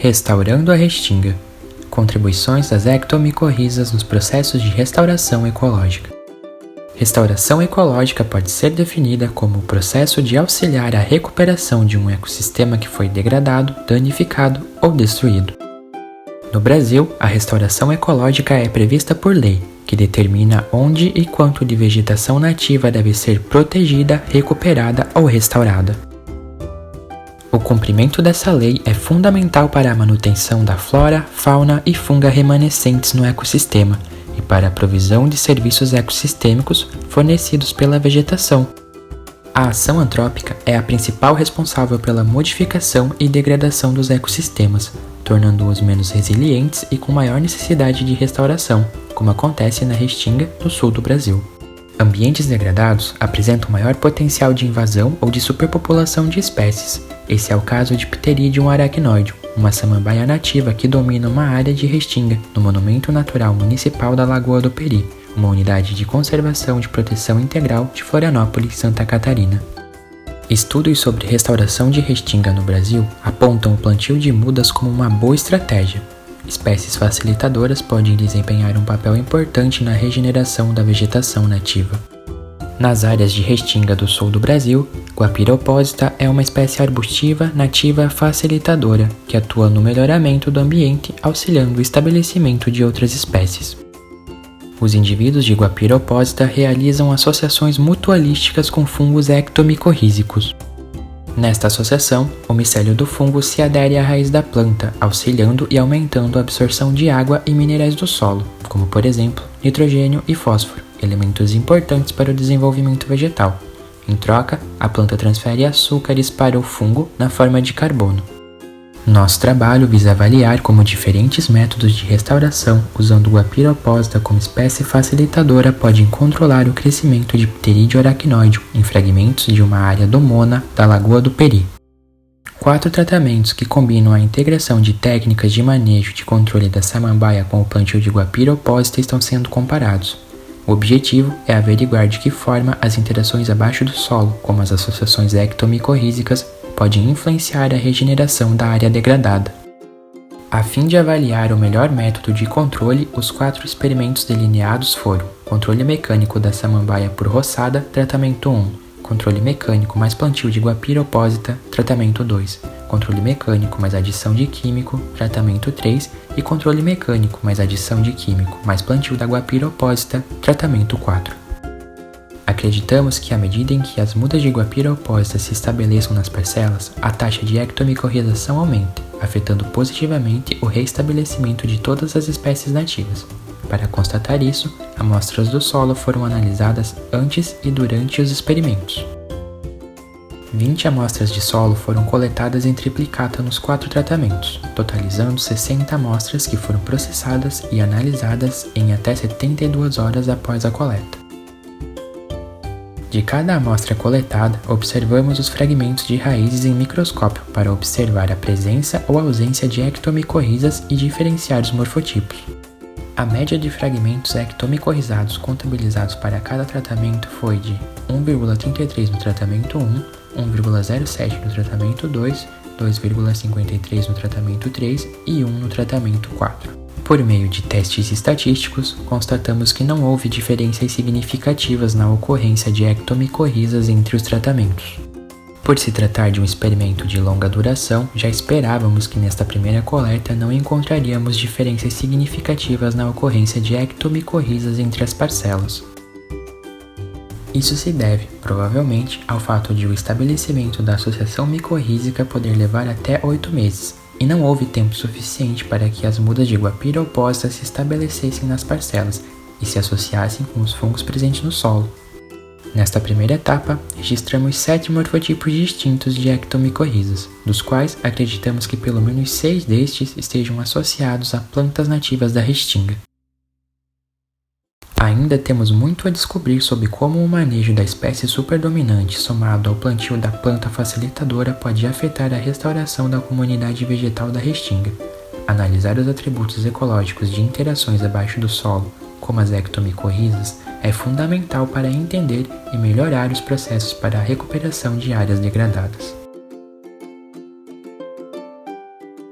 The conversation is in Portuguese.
Restaurando a Restinga. Contribuições das ectomicorrizas nos processos de restauração ecológica. Restauração ecológica pode ser definida como o processo de auxiliar a recuperação de um ecossistema que foi degradado, danificado ou destruído. No Brasil, a restauração ecológica é prevista por lei, que determina onde e quanto de vegetação nativa deve ser protegida, recuperada ou restaurada. O cumprimento dessa lei é fundamental para a manutenção da flora, fauna e funga remanescentes no ecossistema e para a provisão de serviços ecossistêmicos fornecidos pela vegetação. A ação antrópica é a principal responsável pela modificação e degradação dos ecossistemas, tornando-os menos resilientes e com maior necessidade de restauração, como acontece na Restinga, no sul do Brasil. Ambientes degradados apresentam maior potencial de invasão ou de superpopulação de espécies. Esse é o caso de Pteridium arachnoideum, uma samambaia nativa que domina uma área de Restinga, no Monumento Natural Municipal da Lagoa do Peri, uma unidade de conservação de proteção integral de Florianópolis, Santa Catarina. Estudos sobre restauração de Restinga no Brasil apontam o plantio de mudas como uma boa estratégia. Espécies facilitadoras podem desempenhar um papel importante na regeneração da vegetação nativa. Nas áreas de Restinga do sul do Brasil, Guapira opposita é uma espécie arbustiva nativa facilitadora que atua no melhoramento do ambiente, auxiliando o estabelecimento de outras espécies. Os indivíduos de Guapira opposita realizam associações mutualísticas com fungos ectomicorrízicos. Nesta associação, o micélio do fungo se adere à raiz da planta, auxiliando e aumentando a absorção de água e minerais do solo, como por exemplo, nitrogênio e fósforo, elementos importantes para o desenvolvimento vegetal. Em troca, a planta transfere açúcares para o fungo na forma de carbono. Nosso trabalho visa avaliar como diferentes métodos de restauração, usando o Guapira opposita como espécie facilitadora, podem controlar o crescimento de Pteridium arachnoideum em fragmentos de uma área domona da Lagoa do Peri. 4 tratamentos que combinam a integração de técnicas de manejo de controle da samambaia com o plantio de Guapira opposita estão sendo comparados. O objetivo é averiguar de que forma as interações abaixo do solo, como as associações ectomicorrízicas, podem influenciar a regeneração da área degradada. A fim de avaliar o melhor método de controle, os 4 experimentos delineados foram: controle mecânico da samambaia por roçada, tratamento 1, controle mecânico mais plantio de Guapira opposita, tratamento 2, controle mecânico mais adição de químico, tratamento 3 e controle mecânico mais adição de químico mais plantio da Guapira opposita, tratamento 4. Acreditamos que à medida em que as mudas de Guapira opposita se estabeleçam nas parcelas, a taxa de ectomicorrização aumenta, afetando positivamente o reestabelecimento de todas as espécies nativas. Para constatar isso, amostras do solo foram analisadas antes e durante os experimentos. 20 amostras de solo foram coletadas em triplicata nos 4 tratamentos, totalizando 60 amostras que foram processadas e analisadas em até 72 horas após a coleta. De cada amostra coletada, observamos os fragmentos de raízes em microscópio para observar a presença ou ausência de ectomicorrizas e diferenciar os morfotipos. A média de fragmentos ectomicorrizados contabilizados para cada tratamento foi de 1,33 no tratamento 1, 1,07 no tratamento 2, 2,53 no tratamento 3 e 1 no tratamento 4. Por meio de testes estatísticos, constatamos que não houve diferenças significativas na ocorrência de ectomicorrizas entre os tratamentos. Por se tratar de um experimento de longa duração, já esperávamos que nesta primeira coleta não encontraríamos diferenças significativas na ocorrência de ectomicorrizas entre as parcelas. Isso se deve, provavelmente, ao fato de o estabelecimento da associação micorrízica poder levar até 8 meses, e não houve tempo suficiente para que as mudas de Guapira opposita se estabelecessem nas parcelas e se associassem com os fungos presentes no solo. Nesta primeira etapa, registramos 7 morfotipos distintos de ectomicorrizas, dos quais acreditamos que pelo menos 6 destes estejam associados a plantas nativas da Restinga. Ainda temos muito a descobrir sobre como o manejo da espécie superdominante somado ao plantio da planta facilitadora pode afetar a restauração da comunidade vegetal da Restinga. Analisar os atributos ecológicos de interações abaixo do solo, como as ectomicorrizas, é fundamental para entender e melhorar os processos para a recuperação de áreas degradadas.